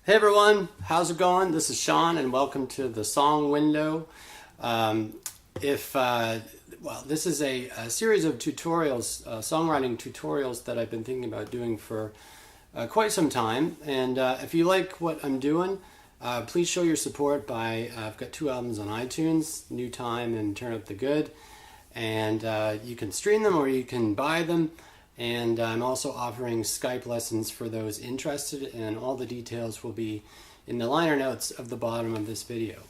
Hey everyone, how's it going? This is Sean and welcome to the Song Window. This is a series of tutorials, songwriting tutorials that I've been thinking about doing for quite some time. And if you like what I'm doing, please show your support by, I've got 2 albums on iTunes, New Time and Turn Up the Good. And you can stream them or you can buy them. And I'm also offering Skype lessons for those interested, and all the details will be in the liner notes of the bottom of this video.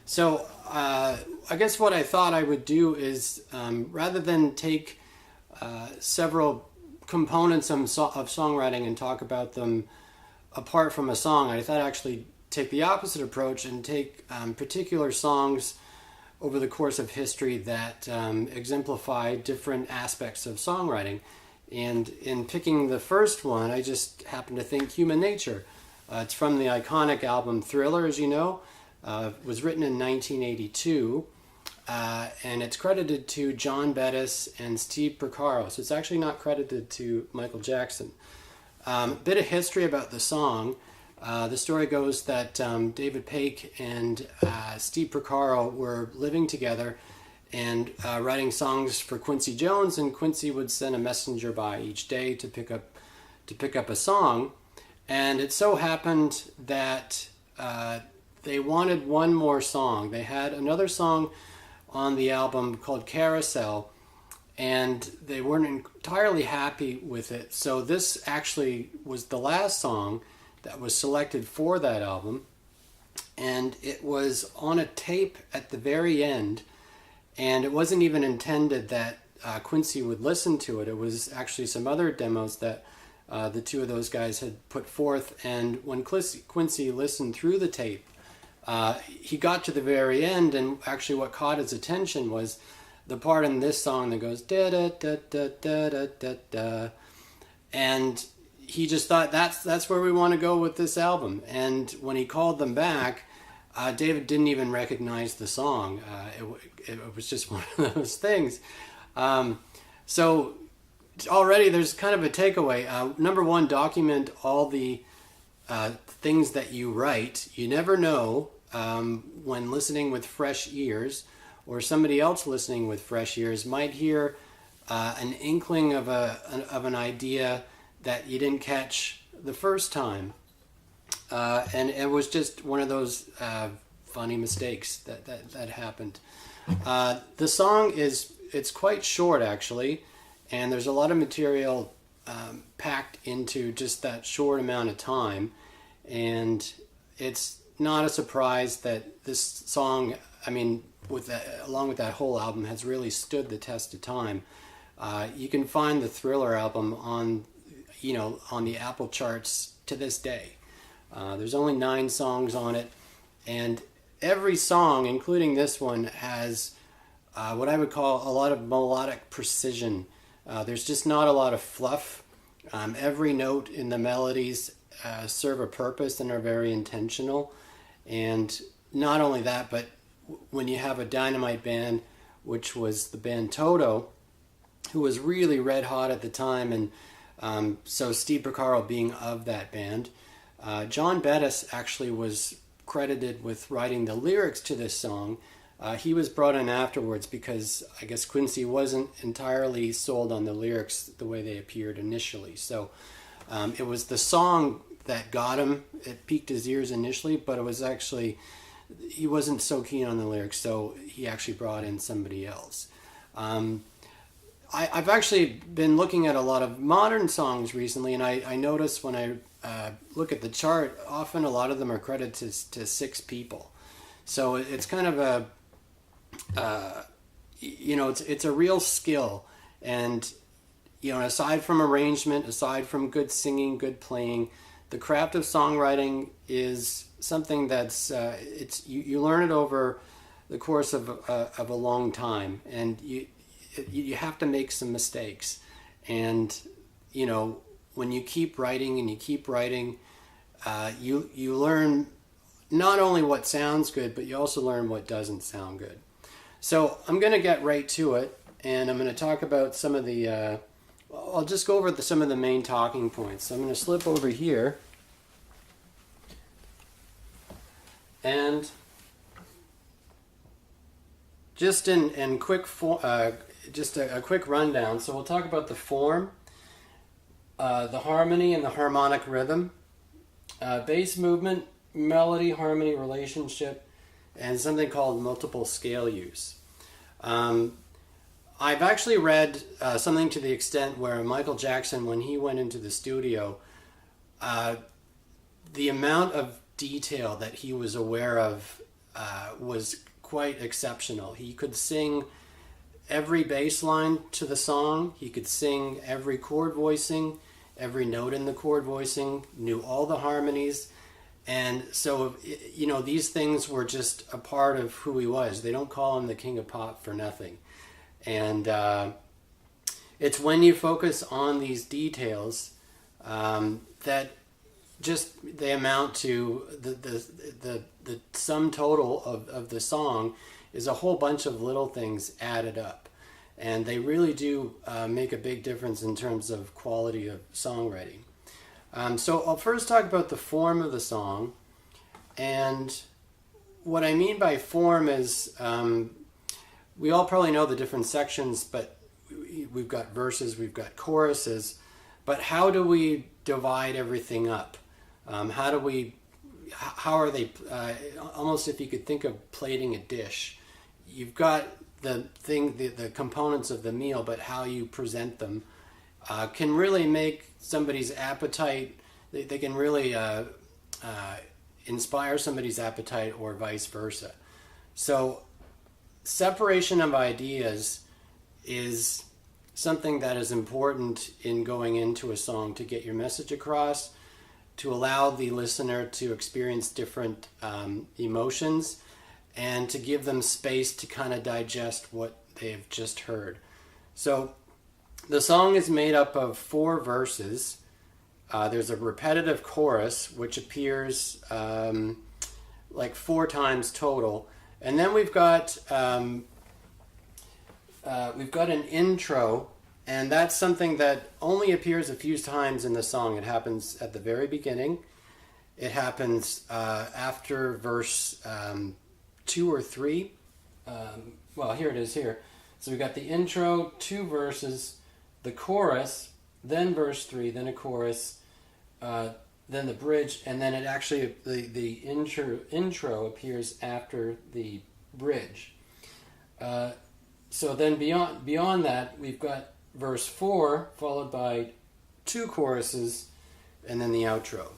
So I guess what I thought I would do is, rather than take several components of songwriting and talk about them apart from a song, I thought I'd actually take the opposite approach and take particular songs over the course of history that exemplify different aspects of songwriting. And in picking the first one, I just happened to think Human Nature. It's from the iconic album Thriller, as you know. It was written in 1982, and it's credited to John Bettis and Steve Porcaro. So it's actually not credited to Michael Jackson. Bit of history about the song. The story goes that David Paik and Steve Porcaro were living together and writing songs for Quincy Jones, and Quincy would send a messenger by each day to pick up a song. And it so happened that they wanted one more song. They had another song on the album called Carousel, and they weren't entirely happy with it. So this actually was the last song that was selected for that album, and it was on a tape at the very end. And it wasn't even intended that Quincy would listen to it. It was actually some other demos that the two of those guys had put forth. And when Quincy listened through the tape, he got to the very end, and actually what caught his attention was the part in this song that goes da da da da da da da da. And he just thought that's where we want to go with this album. And when he called them back, David didn't even recognize the song. It was just one of those things. So already there's kind of a takeaway. Number one, document all the things that you write. You never know when listening with fresh ears, or somebody else listening with fresh ears might hear an inkling of an idea that you didn't catch the first time. And it was just one of those funny mistakes that happened. The song it's quite short actually, and there's a lot of material packed into just that short amount of time. And it's not a surprise that this song, I mean, along with that whole album, has really stood the test of time. You can find the Thriller album on the Apple charts to this day. There's only 9 songs on it, and every song, including this one, has what I would call a lot of melodic precision. There's just not a lot of fluff. Every note in the melodies serve a purpose and are very intentional. And not only that, but when you have a dynamite band, which was the band Toto, who was really red hot at the time, and so Steve Porcaro being of that band, John Bettis actually was credited with writing the lyrics to this song. He was brought in afterwards because I guess Quincy wasn't entirely sold on the lyrics the way they appeared initially. So it was the song that got him. It piqued his ears initially, but it was actually, he wasn't so keen on the lyrics, so he actually brought in somebody else. I've actually been looking at a lot of modern songs recently, and I notice when I look at the chart, often a lot of them are credited to 6 people. So it's kind of it's a real skill. And, aside from arrangement, aside from good singing, good playing, the craft of songwriting is something that's you learn it over the course of a long time, and you have to make some mistakes, and when you keep writing and you keep writing, you learn not only what sounds good, but you also learn what doesn't sound good. So I'm going to get right to it, and I'm going to talk about some of the I'll just go over some of the main talking points. So I'm going to slip over here, and just in quick just a quick rundown. So we'll talk about the form, the harmony and the harmonic rhythm, bass movement, melody harmony relationship, and something called multiple scale use. I've actually read something to the extent where Michael Jackson, when he went into the studio, the amount of detail that he was aware of was quite exceptional. He could sing every bass line to the song. He could sing every chord voicing, every note in the chord voicing, knew all the harmonies. And so, these things were just a part of who he was. They don't call him the king of pop for nothing. And it's when you focus on these details that just they amount to the sum total of the song is a whole bunch of little things added up. And they really do make a big difference in terms of quality of songwriting. So I'll first talk about the form of the song. And what I mean by form is we all probably know the different sections, but we've got verses, we've got choruses, but how do we divide everything up? How are they, almost if you could think of plating a dish, you've got the components of the meal, but how you present them can really make somebody's appetite, they can really inspire somebody's appetite or vice versa. So separation of ideas is something that is important in going into a song to get your message across, to allow the listener to experience different emotions, and to give them space to kind of digest what they've just heard. So the song is made up of 4 verses. There's a repetitive chorus, which appears like 4 times total. And then we've got an intro, and that's something that only appears a few times in the song. It happens at the very beginning. It happens after verse 2 or 3. Well, here it is here. So we've got the intro, 2 verses, the chorus, then verse 3, then a chorus, then the bridge, and then it actually the intro appears after the bridge. So then beyond that, we've got verse 4 followed by 2 choruses, and then the outro.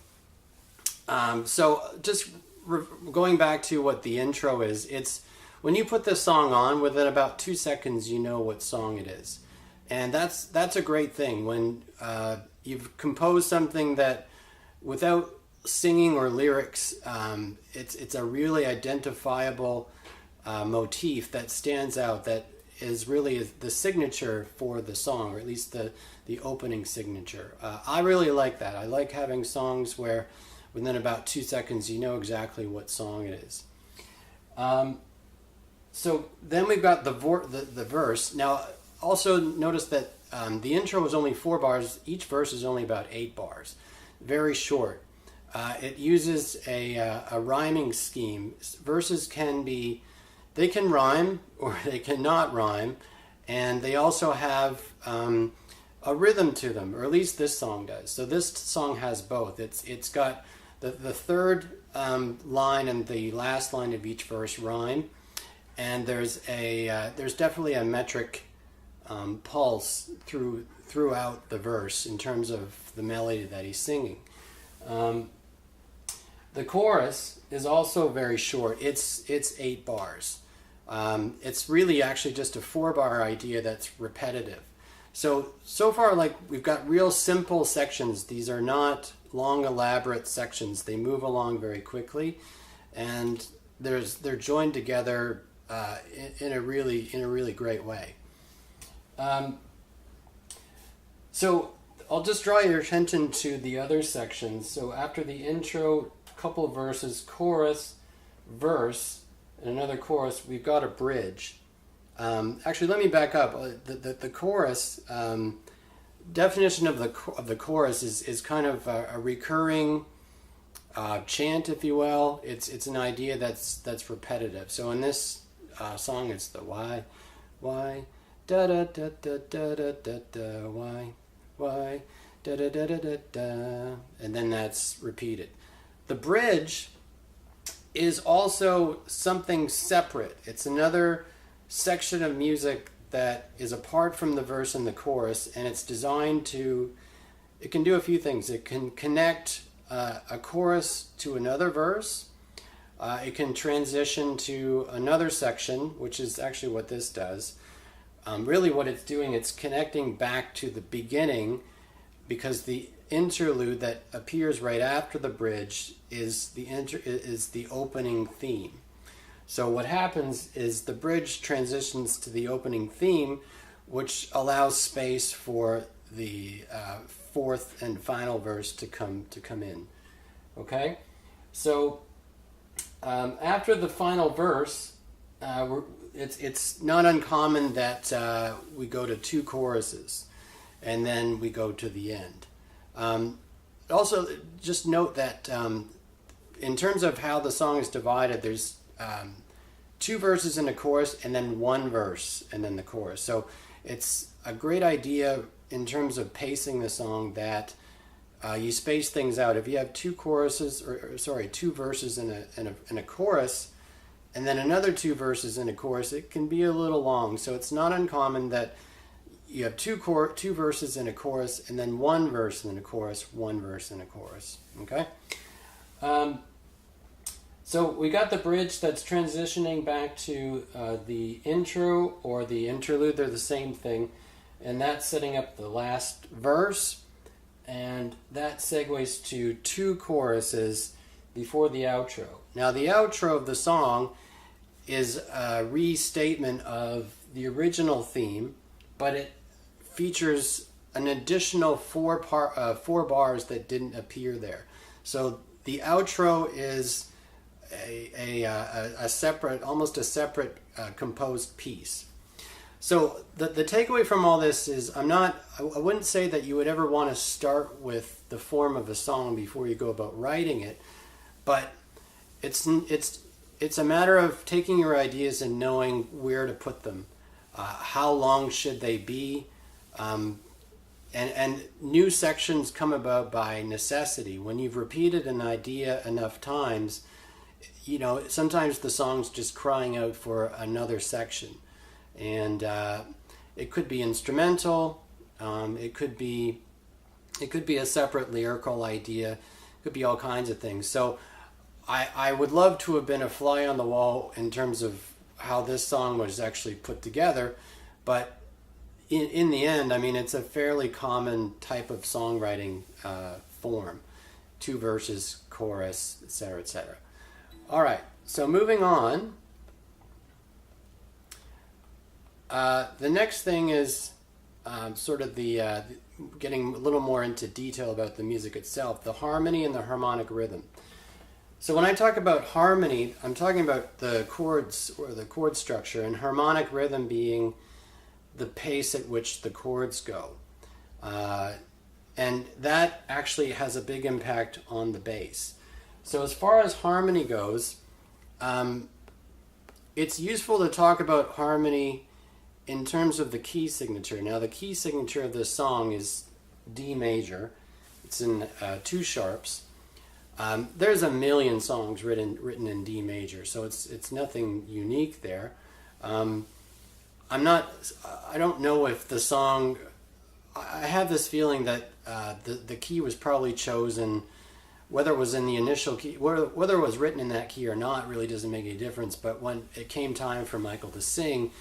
So just going back to what the intro is, it's when you put this song on, within about 2 seconds, you know what song it is, and that's a great thing when you've composed something that, without singing or lyrics, it's a really identifiable motif that stands out, that is really the signature for the song, or at least the opening signature. I really like that. I like having songs where within about 2 seconds you know exactly what song it is. So then we've got the verse. Now also notice that the intro is only 4 bars. Each verse is only about 8 bars. Very short. It uses a rhyming scheme. Verses they can rhyme or they cannot rhyme, and they also have a rhythm to them, or at least this song does. So this song has both. It's got the third line and the last line of each verse rhyme, and there's definitely a metric pulse throughout the verse in terms of the melody that he's singing. The chorus is also very short. It's 8 bars. It's really actually just a 4-bar idea that's repetitive. So far, like, we've got real simple sections. These are not long elaborate sections. They move along very quickly, and they're joined together in a really great way. So I'll just draw your attention to the other sections. So after the intro, couple verses, chorus, verse, and another chorus, we've got a bridge. Actually, let me back up. The chorus, definition of the chorus is kind of a recurring chant, if you will. It's an idea that's repetitive. So in this song, it's the why, da da da da da da da da, why, da da da da da da, and then that's repeated. The bridge is also something separate. It's another section of music that is apart from the verse and the chorus, and it's designed to, it can do a few things. It can connect a chorus to another verse. It can transition to another section, which is actually what this does. Really what it's doing, it's connecting back to the beginning, because the interlude that appears right after the bridge is the opening theme. So what happens is the bridge transitions to the opening theme, which allows space for the fourth and final verse to come in. Okay, so after the final verse, it's not uncommon that we go to two choruses, and then we go to the end. Also, just note that in terms of how the song is divided, there's two verses in a chorus, and then one verse, and then the chorus. So it's a great idea in terms of pacing the song that you space things out. If you have two choruses, two verses in a chorus, and then another two verses in a chorus, it can be a little long. So it's not uncommon that you have two verses in a chorus, and then one verse in a chorus, one verse in a chorus. Okay? So we got the bridge that's transitioning back to the intro or the interlude. They're the same thing. And that's setting up the last verse. And that segues to two choruses before the outro. Now the outro of the song is a restatement of the original theme, but it features an additional four bars that didn't appear there. So the outro is a separate, almost a separate composed piece. So the takeaway from all this is I wouldn't say that you would ever want to start with the form of a song before you go about writing it, but it's a matter of taking your ideas and knowing where to put them. How long should they be? And new sections come about by necessity. When you've repeated an idea enough times, you know, sometimes the song's just crying out for another section. And it could be instrumental, it could be a separate lyrical idea, it could be all kinds of things. So I would love to have been a fly on the wall in terms of how this song was actually put together, but in the end, I mean, it's a fairly common type of songwriting form. Two verses, chorus, etc., etc. All right, so moving on. The next thing is sort of the getting a little more into detail about the music itself, the harmony and the harmonic rhythm. So when I talk about harmony, I'm talking about the chords or the chord structure, and harmonic rhythm being the pace at which the chords go. And that actually has a big impact on the bass. So as far as harmony goes, it's useful to talk about harmony in terms of the key signature. Now the key signature of this song is D major. It's in two sharps. There's a million songs written in D major, so it's nothing unique there. I don't know if the song, I have this feeling that the key was probably chosen, whether it was in the initial key, whether it was written in that key or not really doesn't make any difference, but when it came time for Michael to sing,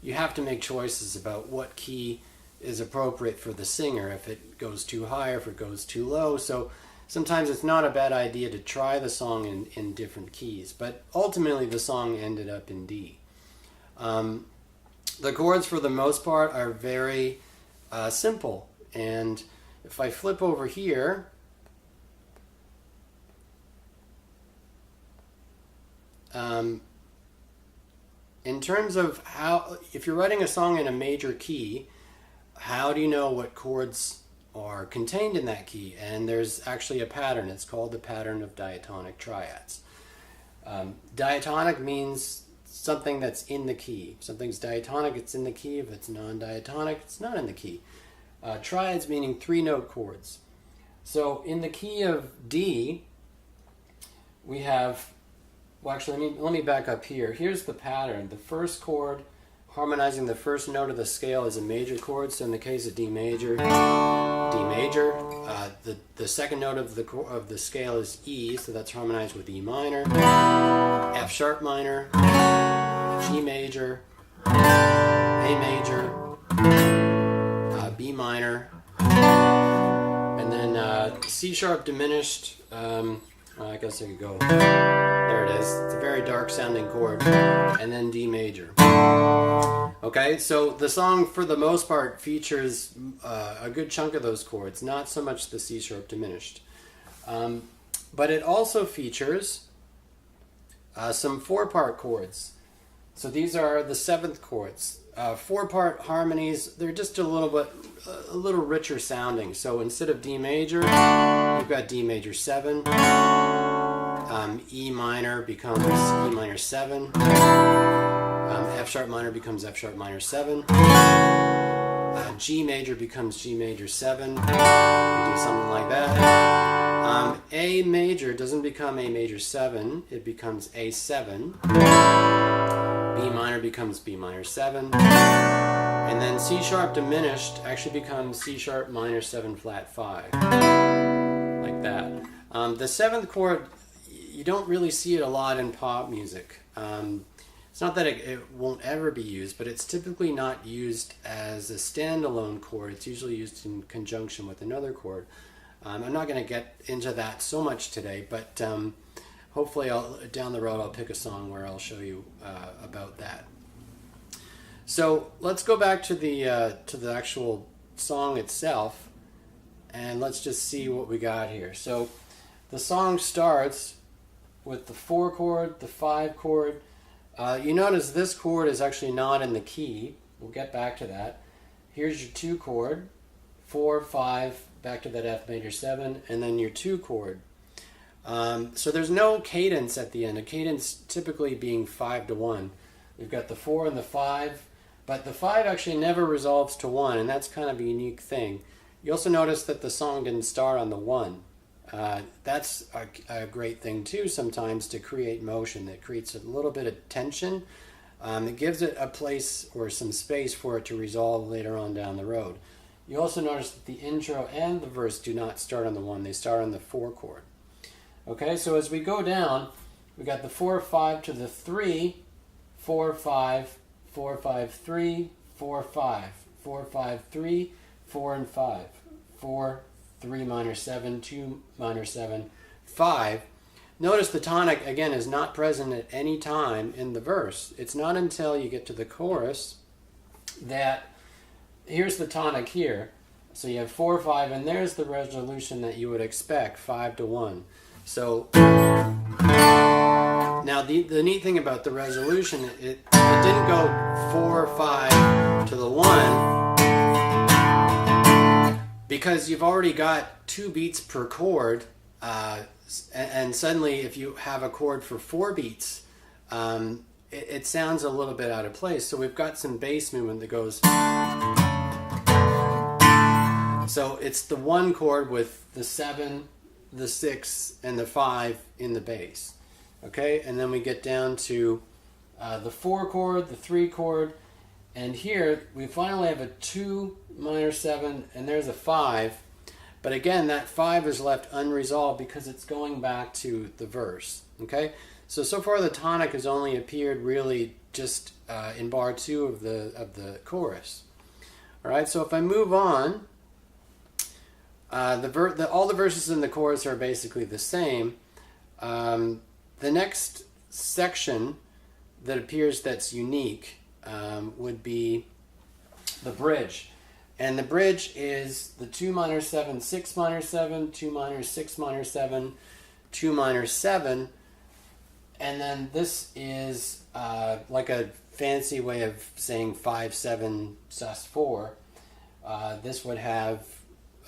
you have to make choices about what key is appropriate for the singer, if it goes too high or if it goes too low. So sometimes it's not a bad idea to try the song in different keys, but ultimately the song ended up in D. The chords for the most part are very simple, and if I flip over here, in terms of how, if you're writing a song in a major key, how do you know what chords are contained in that key? And there's actually a pattern. It's called the pattern of diatonic triads. Diatonic means something that's in the key. Something's diatonic, it's in the key. If it's non-diatonic, it's not in the key. Triads meaning 3-note chords. So in the key of D, we have, well, actually, let me back up here. Here's the pattern. The first chord harmonizing the first note of the scale is a major chord. So in the case of D major, D major. The second note of the scale is E, so that's harmonized with E minor, F sharp minor, G major, A major, B minor, and then C sharp diminished. I guess I could go. There it is. It's a very dark sounding chord. And then D major. Okay, so the song for the most part features a good chunk of those chords, not so much the C sharp diminished. But it also features some 4-part chords. So these are the 7th chords. 4-part harmonies, they're just a little richer sounding. So instead of D major, you've got D major 7. E minor becomes E minor 7. F sharp minor becomes F sharp minor 7. G major becomes G major 7. You do something like that. A major doesn't become A major 7. It becomes A7. B minor becomes B minor 7. And then C sharp diminished actually becomes C sharp minor 7 flat 5. Like that. The 7th chord, you don't really see it a lot in pop music. It's not that it won't ever be used, but it's typically not used as a standalone chord. It's usually used in conjunction with another chord. I'm not going to get into that so much today, but hopefully down the road I'll pick a song where I'll show you about that. So let's go back to the actual song itself, and let's just see what we got here. So the song starts with the 4 chord, the 5 chord. You notice this chord is actually not in the key. We'll get back to that. Here's your 2 chord, 4, 5, back to that F major 7, and then your 2 chord. So there's no cadence at the end. A cadence typically being 5-to-1. We've got the 4 and the 5, but the 5 actually never resolves to 1, and that's kind of a unique thing. You also notice that the song didn't start on the 1. That's a great thing too sometimes to create motion. That creates a little bit of tension. It gives it a place or some space for it to resolve later on down the road. You also notice that the intro and the verse do not start on the 1. They start on the 4 chord. Okay, so as we go down, we got the 4, 5 to the 3, 4, 5, 4, 5, 3, 4, 5, 4, 5, 3, 4 and 5, 4, 3 minor 7, 2 minor 7, 5. Notice the tonic, again, is not present at any time in the verse. It's not until you get to the chorus that, here's the tonic here. So you have 4, 5, and there's the resolution that you would expect, 5-to-1. So now the neat thing about the resolution, it didn't go 4, 5 to the 1, because you've already got 2 beats per chord, and suddenly if you have a chord for 4 beats, it sounds a little bit out of place. So we've got some bass movement that goes. So it's the 1 chord with the 7, the 6, and the 5 in the bass. Okay, and then we get down to the 4 chord, the 3 chord, and here we finally have a 2 minor 7, and there's a 5. But again, that 5 is left unresolved because it's going back to the verse. Okay, so far the tonic has only appeared really just in bar 2 of the chorus. All right, so if I move on, all the verses in the chorus are basically the same. The next section that appears that's unique would be the bridge. And the bridge is the 2 minor 7, 6 minor 7, 2 minor 6 minor 7, 2 minor 7. And then this is like a fancy way of saying 5, 7, sus 4. This would have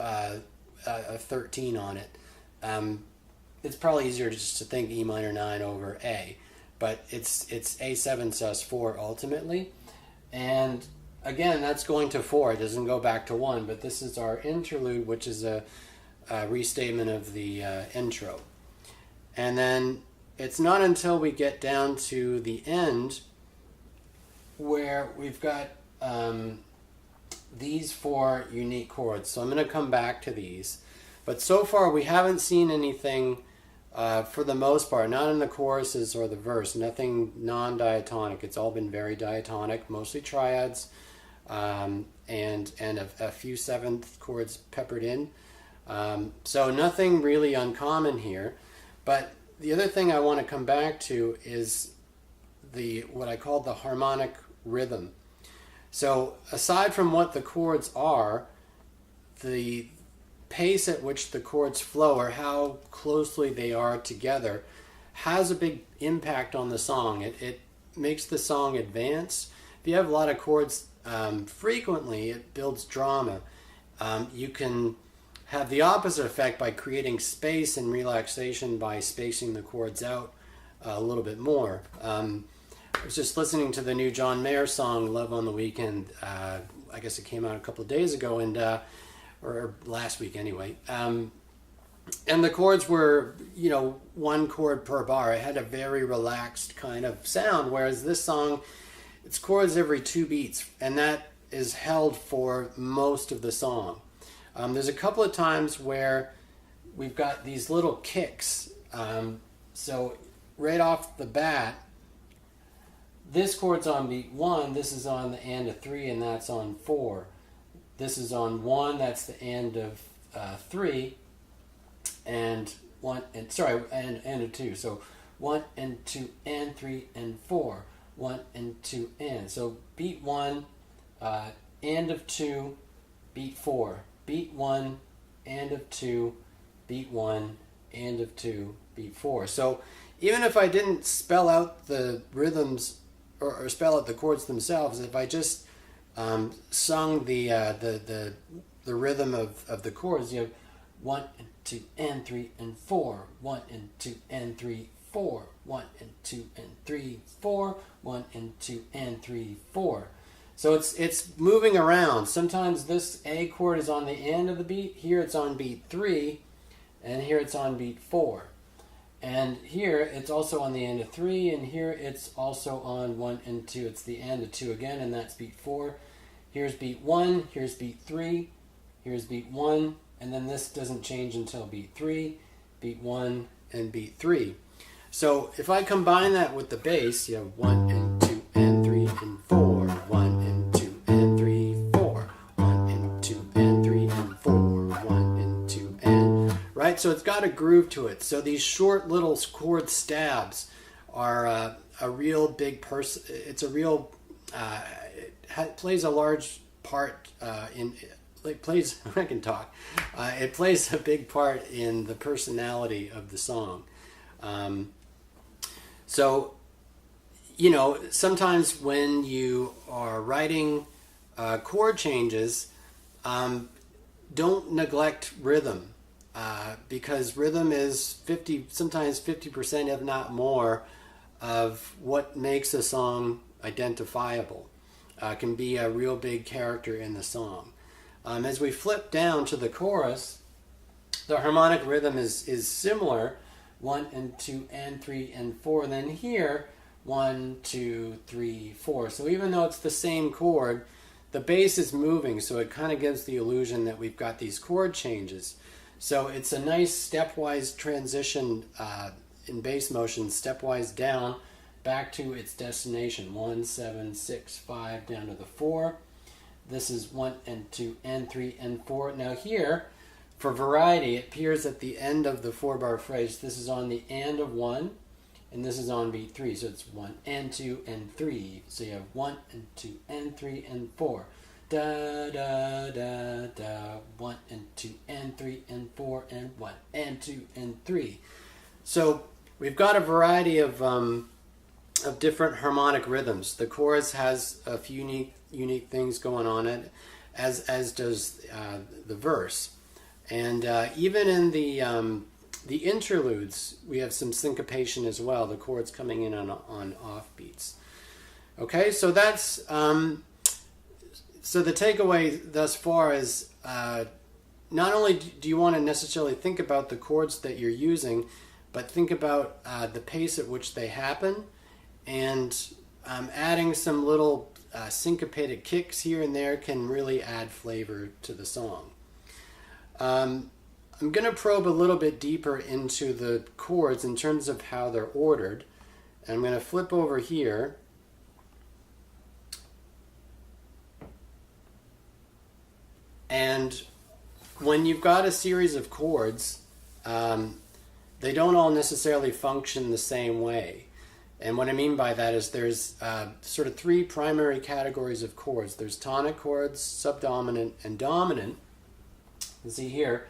a 13 on it. It's probably easier just to think E minor 9 over A, but it's A7 sus 4 ultimately. And again, that's going to 4. It doesn't go back to 1, but this is our interlude, which is a restatement of the intro. And then it's not until we get down to the end where we've got these 4 unique chords. So I'm going to come back to these. But so far we haven't seen anything, for the most part, not in the choruses or the verse, nothing non-diatonic. It's all been very diatonic, mostly triads, and a few seventh chords peppered in. So nothing really uncommon here. But the other thing I want to come back to is what I call the harmonic rhythm. So aside from what the chords are, the pace at which the chords flow or how closely they are together has a big impact on the song. It makes the song advance. If you have a lot of chords frequently, it builds drama. You can have the opposite effect by creating space and relaxation by spacing the chords out a little bit more. I was just listening to the new John Mayer song, Love on the Weekend. I guess it came out a couple of days ago, or last week anyway. And the chords were, 1 chord per bar. It had a very relaxed kind of sound, whereas this song, it's chords every 2 beats, and that is held for most of the song. There's a couple of times where we've got these little kicks. So right off the bat, this chord's on beat 1, this is on the end of 3, and that's on 4. This is on 1, that's the end of 3, and 1 and end of 2. So 1 and 2 and 3 and 4. 1 and 2 and. So beat 1, end of 2, beat 4. Beat 1, end of 2, beat 1, end of 2, beat 4. So even if I didn't spell out the rhythms or spell out the chords themselves, if I just sung the rhythm of the chords, 1 and 2 and 3 and 4, 1 and 2 and 3, 4, 1 and 2 and 3, 4, 1 and 2 and 3, 4. So it's moving around. Sometimes this A chord is on the end of the beat. Here it's on beat 3, and here it's on beat 4. And here it's also on the end of 3, and here it's also on 1 and 2. It's the end of 2 again, and that's beat 4. Here's beat 1, here's beat 3, here's beat 1, and then this doesn't change until beat 3, beat 1, and beat 3. So if I combine that with the bass, 1 and 2 and 3 and 4, 1 and 2 and 3, 4, 1 and 2 and 3 and 4, 1 and 2 and, right? So it's got a groove to it. So these short little chord stabs are a real big it's a real, it plays a large part it plays, I can talk, it plays a big part in the personality of the song. So, sometimes when you are writing chord changes, don't neglect rhythm, because rhythm is sometimes 50%, if not more, of what makes a song identifiable. Can be a real big character in the song. As we flip down to the chorus, the harmonic rhythm is similar. 1 and 2 and 3 and 4, and then here 1, 2, 3, 4. So even though it's the same chord, the bass is moving, so it kind of gives the illusion that we've got these chord changes. So it's a nice stepwise transition in bass motion, stepwise down back to its destination. 1, 7, 6, 5 down to the 4. This is 1 and 2 and 3 and 4. Now here for variety, it appears at the end of the 4-bar phrase. This is on the and of 1, and this is on beat 3. So it's 1 and 2 and 3. So you have 1 and 2 and 3 and 4. Da da da da. 1 and 2 and 3 and 4 and 1 and 2 and 3. So we've got a variety of different harmonic rhythms. The chorus has a few unique things going on it, as does the verse. And even in the interludes, we have some syncopation as well. The chords coming in on off beats. Okay, so that's so the takeaway thus far is not only do you want to necessarily think about the chords that you're using, but think about the pace at which they happen, and adding some little syncopated kicks here and there can really add flavor to the song. I'm going to probe a little bit deeper into the chords in terms of how they're ordered. And I'm going to flip over here. And when you've got a series of chords, they don't all necessarily function the same way. And what I mean by that is there's sort of 3 primary categories of chords. There's tonic chords, subdominant, and dominant. You see here.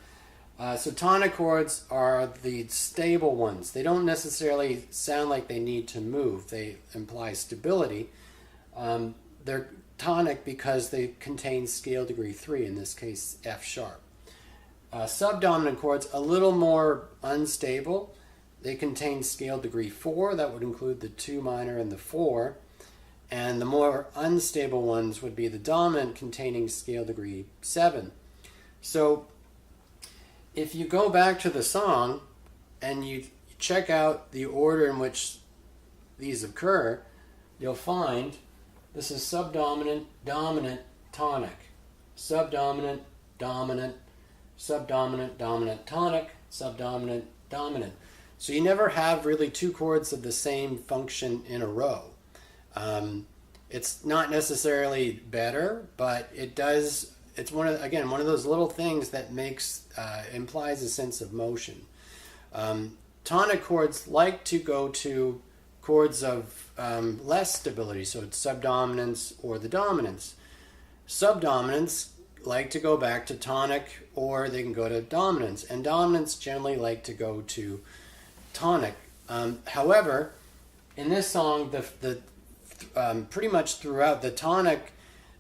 So tonic chords are the stable ones. They don't necessarily sound like they need to move. They imply stability. They're tonic because they contain scale degree 3, in this case F sharp. Subdominant chords, a little more unstable. They contain scale degree 4. That would include the 2 minor and the 4. And the more unstable ones would be the dominant, containing scale degree 7. So if you go back to the song and you check out the order in which these occur, you'll find this is subdominant, dominant, tonic. Subdominant, dominant, subdominant, dominant, tonic, subdominant, dominant. So you never have really 2 chords of the same function in a row. It's not necessarily better, but it does. It's one of those little things that implies a sense of motion. Tonic chords like to go to chords of less stability, so it's subdominants or the dominants. Subdominants like to go back to tonic, or they can go to dominants, and dominants generally like to go to tonic. However, in this song, the pretty much throughout, the tonic,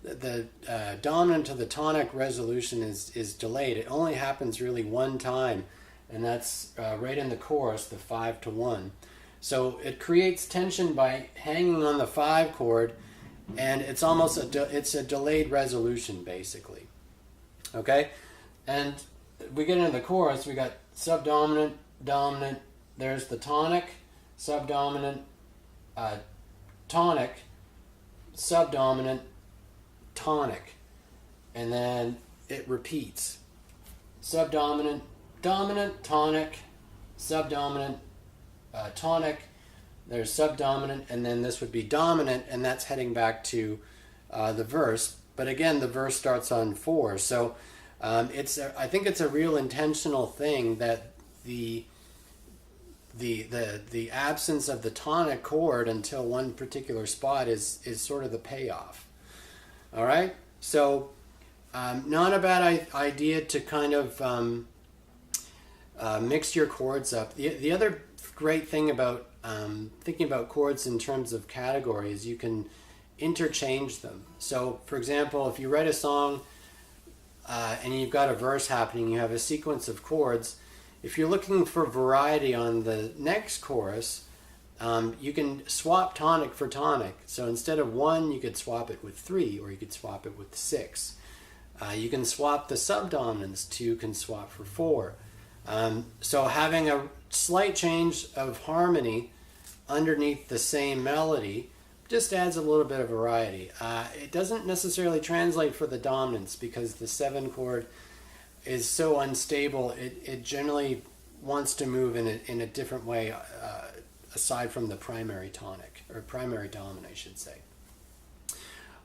the dominant to the tonic resolution is delayed. It only happens really one time, and that's right in the chorus, the 5 to 1. So it creates tension by hanging on the 5 chord, and it's almost it's a delayed resolution basically. Okay, and we get into the chorus. We got subdominant, dominant. There's the tonic, subdominant, tonic, subdominant, tonic, and then it repeats. Subdominant, dominant, tonic, subdominant, tonic. There's subdominant, and then this would be dominant, and that's heading back to the verse. But again, the verse starts on 4. So I think it's a real intentional thing that the absence of the tonic chord until one particular spot is sort of the payoff. All right, so not a bad idea to kind of mix your chords up. The other great thing about thinking about chords in terms of category is you can interchange them. So, for example, if you write a song and you've got a verse happening, you have a sequence of chords. If you're looking for variety on the next chorus, you can swap tonic for tonic. So instead of 1, you could swap it with 3, or you could swap it with 6. You can swap the subdominants. 2 can swap for 4. So having a slight change of harmony underneath the same melody just adds a little bit of variety. It doesn't necessarily translate for the dominants because the 7 chord is so unstable. It generally wants to move in a different way aside from the primary tonic, or primary dominant, I should say.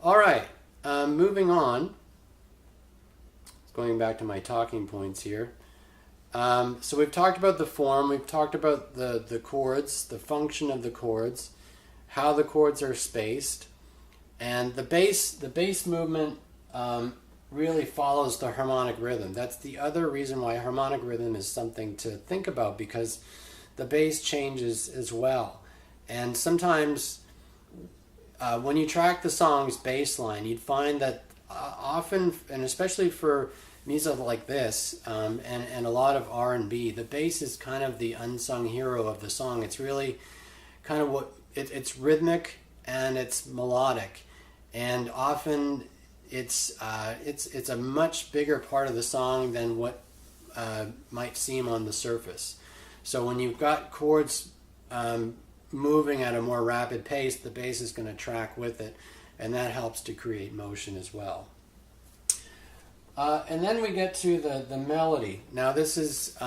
All right, moving on. going back to my talking points here. So we've talked about the form, we've talked about the chords, the function of the chords, how the chords are spaced, and the bass movement really follows the harmonic rhythm. That's the other reason why harmonic rhythm is something to think about, because the bass changes as well. And sometimes when you track the song's bass line, you'd find that often, and especially for music like this, and a lot of R&B, the bass is kind of the unsung hero of the song. It's really kind of it's rhythmic and it's melodic, and often it's a much bigger part of the song than what might seem on the surface. So when you've got chords moving at a more rapid pace, the bass is going to track with it, and that helps to create motion as well. And then we get to the melody. Now this is,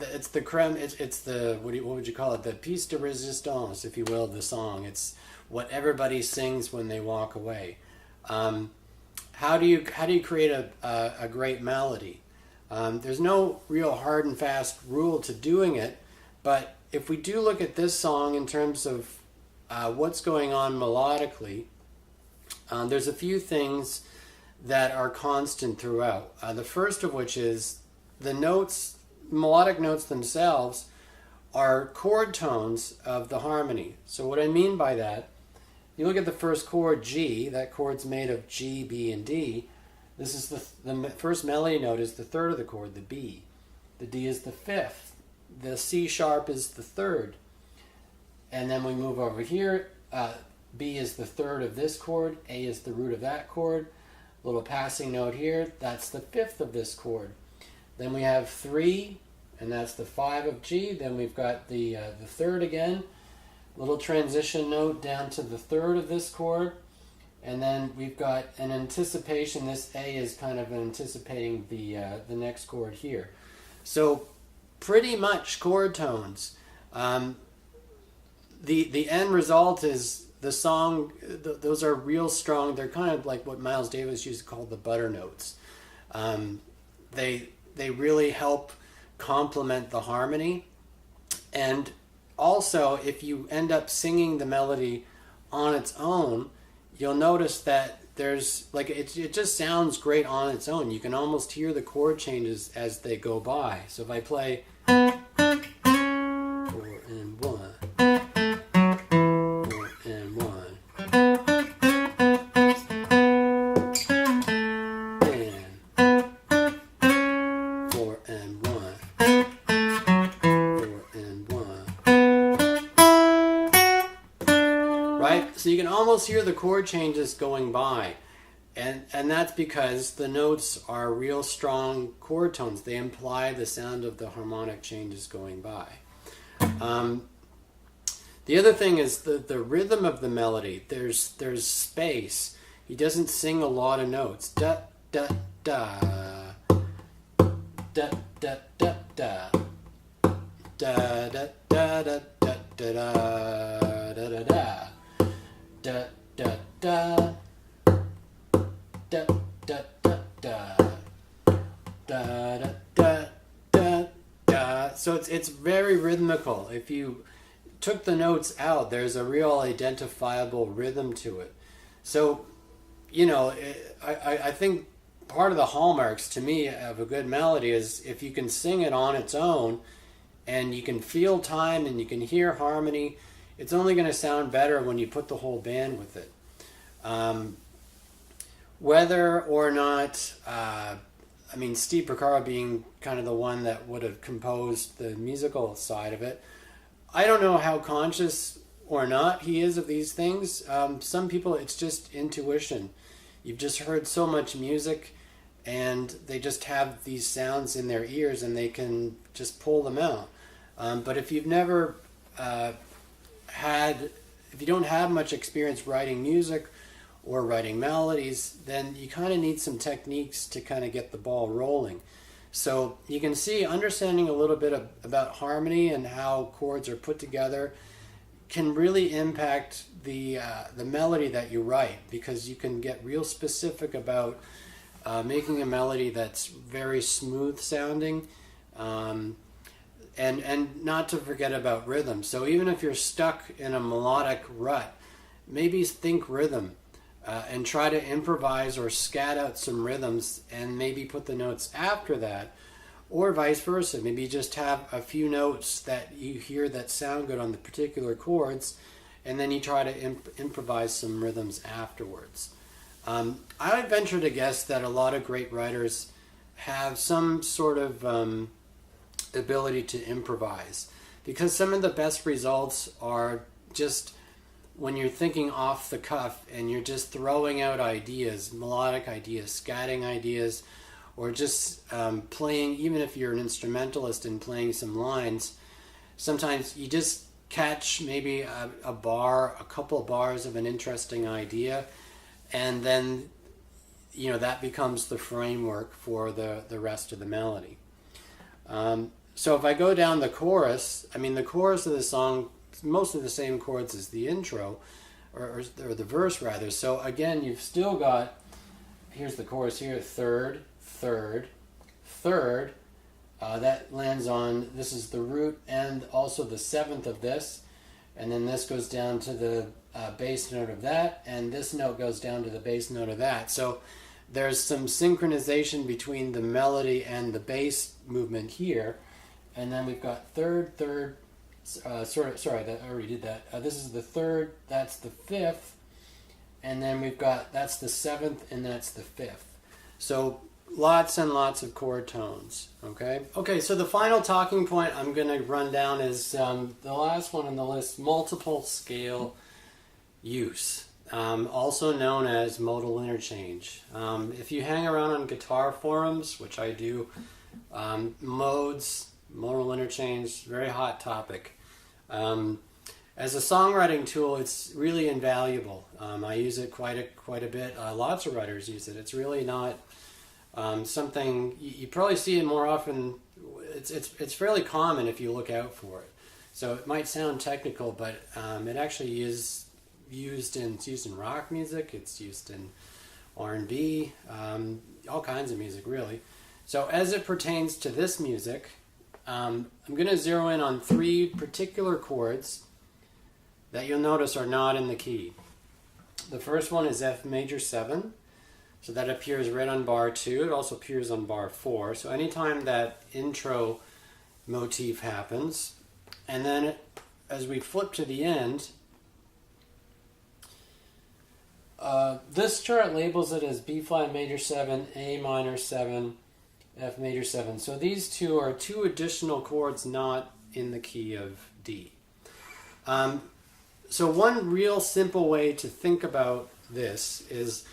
it's the creme. It's the what would you call it? The piece de resistance, if you will, of the song. It's what everybody sings when they walk away. How do you create a great melody? There's no real hard and fast rule to doing it, but if we do look at this song in terms of what's going on melodically, there's a few things that are constant throughout. The first of which is the notes, melodic notes themselves, are chord tones of the harmony. So what I mean by that, you look at the first chord, G. That chord's made of G, B, and D. This is the first melody note is the third of the chord, the B. The D is the fifth. The C sharp is the third. And then we move over here. B is the third of this chord. A is the root of that chord. Little passing note here. That's the fifth of this chord. Then we have 3, and that's the 5 of G. Then we've got the third again. Little transition note down to the third of this chord. And then we've got an anticipation. This A is kind of anticipating the next chord here. So pretty much chord tones. The end result is the song. Those are real strong. They're kind of like what Miles Davis used to call the butter notes. They really help complement the harmony. And also, if you end up singing the melody on its own, you'll notice that there's like it just sounds great on its own. You can almost hear the chord changes as they go by. So if I play 4 and 1, 4 and 1, and 4 and 1, 4 and 1. Right? So you can almost hear the chord changes going by. And that's because the notes are real strong chord tones. They imply the sound of the harmonic changes going by. The other thing is the rhythm of the melody. There's space. He doesn't sing a lot of notes. Da da da da da da da da da da da da da da da da da da da. Da, da, da, da. Da, da, da, da, da. So it's very rhythmical. If you took the notes out, there's a real identifiable rhythm to it. So, you know, I think part of the hallmarks to me of a good melody is if you can sing it on its own and you can feel time and you can hear harmony, it's only going to sound better when you put the whole band with it. Whether or not, Steve Porcaro being kind of the one that would have composed the musical side of it, I don't know how conscious or not he is of these things. Some people, it's just intuition. You've just heard so much music and they just have these sounds in their ears and they can just pull them out. But if you've never if you don't have much experience writing music or writing melodies, then you kind of need some techniques to kind of get the ball rolling. So you can see understanding a little bit about harmony and how chords are put together can really impact the melody that you write, because you can get real specific about making a melody that's very smooth sounding, and not to forget about rhythm. So even if you're stuck in a melodic rut, maybe think rhythm, and try to improvise or scat out some rhythms and maybe put the notes after that, or vice versa. Maybe just have a few notes that you hear that sound good on the particular chords, and then you try to improvise some rhythms afterwards. I would venture to guess that a lot of great writers have some sort of ability to improvise, because some of the best results are just when you're thinking off the cuff and you're just throwing out ideas, melodic ideas, scatting ideas, or just playing, even if you're an instrumentalist and playing some lines, sometimes you just catch maybe a bar, a couple of bars of an interesting idea, and then that becomes the framework for the rest of the melody. So if I go down the chorus, the chorus of the song, most of the same chords as the intro, or the verse rather. So again, you've still got, here's the chorus here, third, third, third. That lands on, this is the root and also the seventh of this, and then this goes down to the bass note of that, and this note goes down to the bass note of that. So there's some synchronization between the melody and the bass movement here, and then we've got third, third. Sorry, I already did that. This is the third, that's the fifth, and then we've got, that's the seventh, and that's the fifth. So lots and lots of chord tones. Okay, so the final talking point I'm going to run down is the last one on the list, multiple scale use, also known as modal interchange. If you hang around on guitar forums, which I do, modes, modal interchange, very hot topic. As a songwriting tool, it's really invaluable. I use it quite a bit. Lots of writers use it. It's really not something you probably see it more often. It's fairly common if you look out for it. So it might sound technical, but it actually is used in rock music. It's used in R&B, all kinds of music really. So as it pertains to this music, I'm going to zero in on three particular chords that you'll notice are not in the key. The first one is F major 7. So that appears right on bar 2. It also appears on bar 4. So anytime that intro motif happens, and then as we flip to the end, this chart labels it as B flat major 7, A minor 7, F major 7. So these two are two additional chords not in the key of D. So one real simple way to think about this is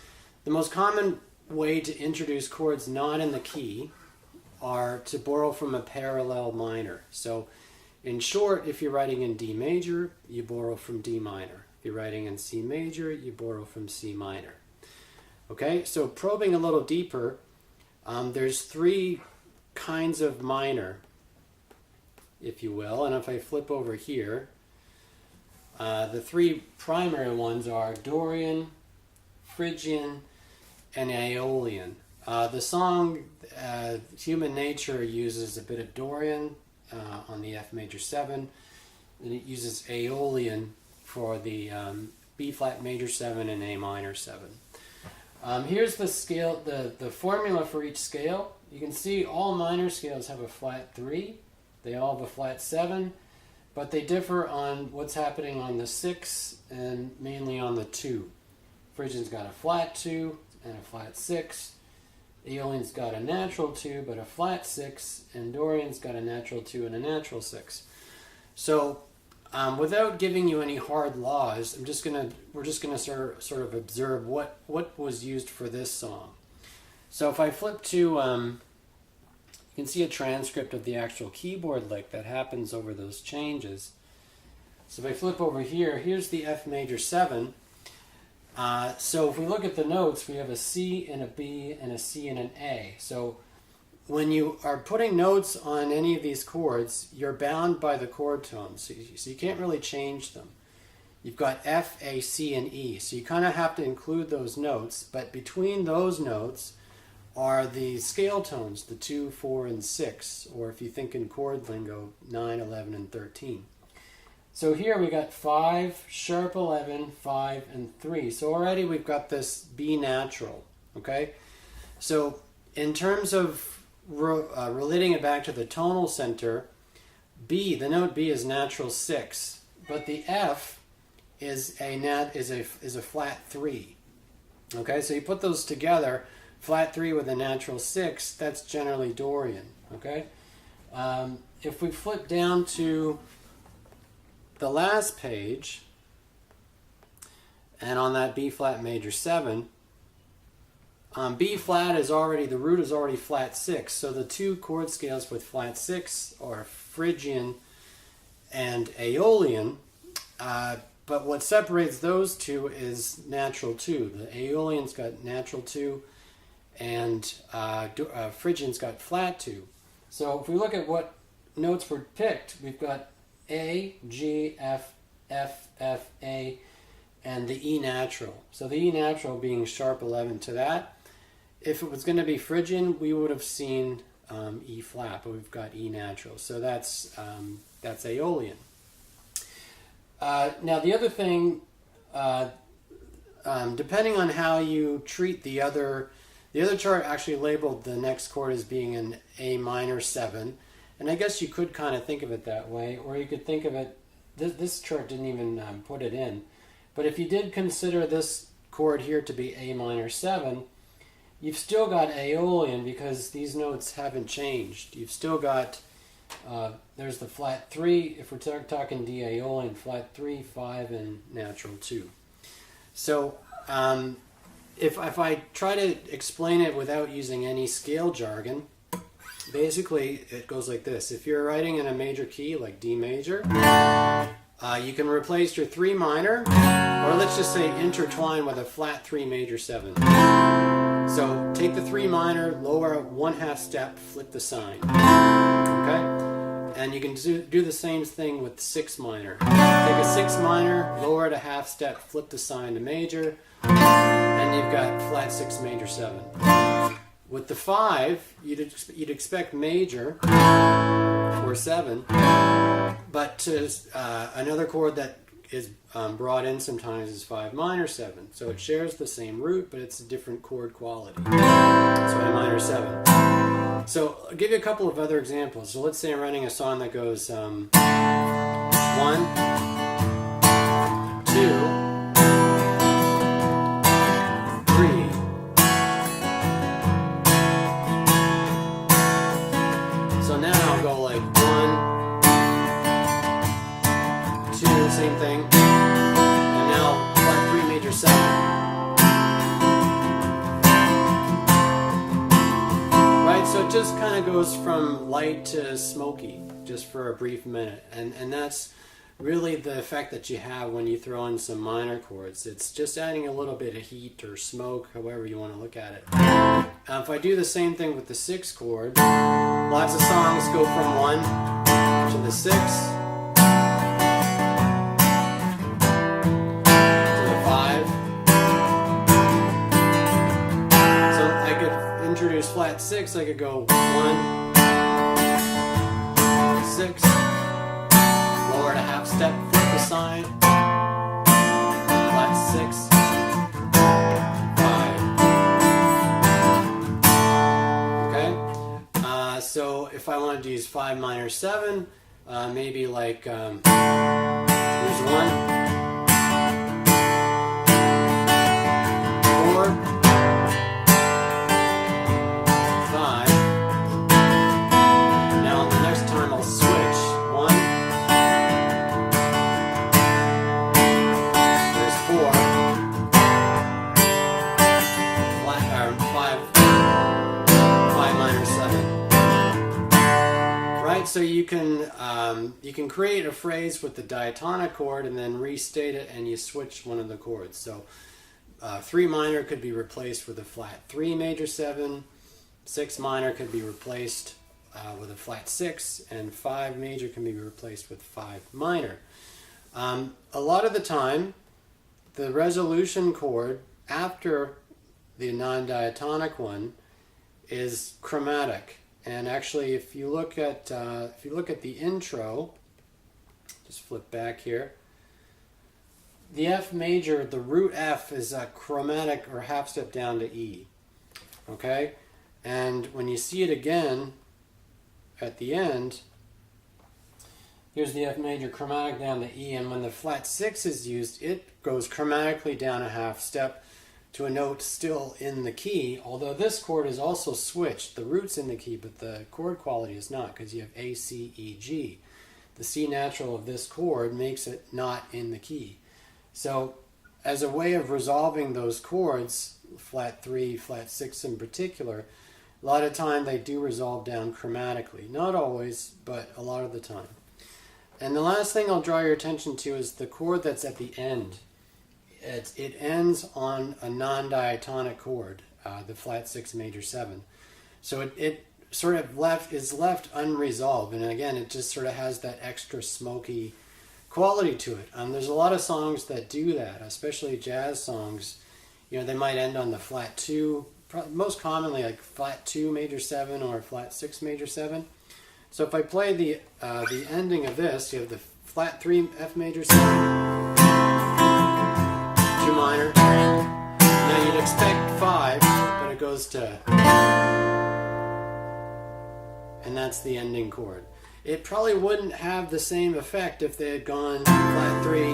the most common way to introduce chords not in the key are to borrow from a parallel minor. So in short, if you're writing in D major, you borrow from D minor. If you're writing in C major, you borrow from C minor. Okay, so probing a little deeper, there's three kinds of minor, if you will, and if I flip over here, the three primary ones are Dorian, Phrygian, and Aeolian. The song Human Nature uses a bit of Dorian on the F major 7, and it uses Aeolian for the B flat major 7 and A minor 7. Here's the scale, the formula for each scale. You can see all minor scales have a flat 3. They all have a flat 7, but they differ on what's happening on the 6 and mainly on the 2. Phrygian's got a flat 2 and a flat 6. Aeolian's got a natural 2 but a flat 6, and Dorian's got a natural 2 and a natural 6. So without giving you any hard laws, we're just gonna sort of observe what was used for this song. So if I flip to, you can see a transcript of the actual keyboard lick that happens over those changes. So if I flip over here, here's the F major 7. So if we look at the notes, we have a C and a B and a C and an A. So when you are putting notes on any of these chords, you're bound by the chord tones, so you can't really change them. you've got F, A, C, and E. So you kind of have to include those notes, but between those notes are the scale tones, the 2, 4, and 6, or if you think in chord lingo, 9, 11, and 13. So here we got 5, sharp 11, 5, and 3. So already we've got this B natural, okay? So in terms of relating it back to the tonal center, B, the note B is natural 6, but the F is a flat 3. Okay, so you put those together, flat 3 with a natural 6, that's generally Dorian. Okay, if we flip down to the last page, and on that B flat major 7, B flat is already, the root is already flat 6, so the two chord scales with flat 6 are Phrygian and Aeolian, but what separates those two is natural 2. The Aeolian's got natural 2 and Phrygian's got flat 2. So if we look at what notes were picked, we've got A, G, F, F, F, A, and the E natural. So the E natural being sharp 11 to that. If it was going to be Phrygian, we would have seen E flat, but we've got E natural. So that's Aeolian. Now the other thing, depending on how you treat the other chart actually labeled the next chord as being an A minor 7, and I guess you could kind of think of it that way, or you could think of it, this chart didn't even put it in, but if you did consider this chord here to be A minor 7, you've still got Aeolian because these notes haven't changed. You've still got, there's the flat 3, if we're talking D Aeolian, flat 3, 5, and natural 2. So if I try to explain it without using any scale jargon, basically it goes like this. If you're writing in a major key like D major, you can replace your 3 minor, or let's just say intertwine with a flat 3 major 7. So take the 3 minor, lower 1/2 step, flip the sign. Okay? And you can do the same thing with 6 minor. Take a 6 minor, lower it 1/2 step, flip the sign to major, and you've got flat 6 major 7. With the 5, you'd expect major for 7, but another chord that is brought in sometimes is 5 minor 7. So it shares the same root, but it's a different chord quality. So A minor 7. So I'll give you a couple of other examples. So let's say I'm writing a song that goes 1, 2, 3. So now I'll go like 1, 2, same thing. And now flat 3 major 7. So it just kind of goes from light to smoky just for a brief minute, and that's really the effect that you have when you throw in some minor chords. It's just adding a little bit of heat or smoke, however you want to look at it. If I do the same thing with the 6 chord, lots of songs go from 1 to the 6 to the 5. So I could introduce flat 6, I could go 1, 6, lower it 1/2 step, flip the sign, flat 6, 5. Okay? So if I wanted to use 5 minor 7, maybe like, here's 1, 4, 5. Now the next time I'll switch. 1. There's 4. Flat, or 5 minor 7. Right, so you can create a phrase with the diatonic chord and then restate it, and you switch one of the chords. So 3 minor could be replaced with a flat 3 major 7. 6 minor could be replaced with a flat 6, and 5 major can be replaced with 5 minor. A lot of the time, the resolution chord after the non-diatonic one is chromatic. And actually, if you look at the intro, just flip back here. The F major, the root F, is a chromatic or half step down to E. Okay, and when you see it again at the end, here's the F major chromatic down to E, and when the flat 6 is used, it goes chromatically down a half step to a note still in the key, although this chord is also switched. The root's in the key, but the chord quality is not, because you have A, C, E, G. The C natural of this chord makes it not in the key. So as a way of resolving those chords, flat 3, flat 6 in particular, a lot of time they do resolve down chromatically. Not always, but a lot of the time. And the last thing I'll draw your attention to is the chord that's at the end. It ends on a non-diatonic chord, the flat 6 major 7. So it sort of is left unresolved, and again it just sort of has that extra smoky quality to it. There's a lot of songs that do that, especially jazz songs. You know, they might end on the flat 2, most commonly like flat 2 major 7 or flat 6 major 7. So if I play the ending of this, you have the flat 3 F major 7, 2 minor. Now you'd expect 5, but it goes to, and that's the ending chord. It probably wouldn't have the same effect if they had gone flat 3, 2,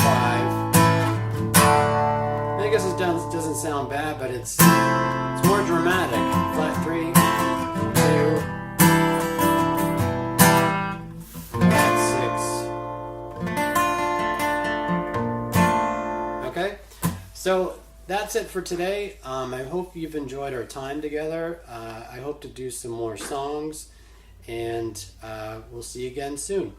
5. I guess it doesn't sound bad, but it's more dramatic. Flat 3, 2, flat 6. Okay, so that's it for today. I hope you've enjoyed our time together. I hope to do some more songs, and we'll see you again soon.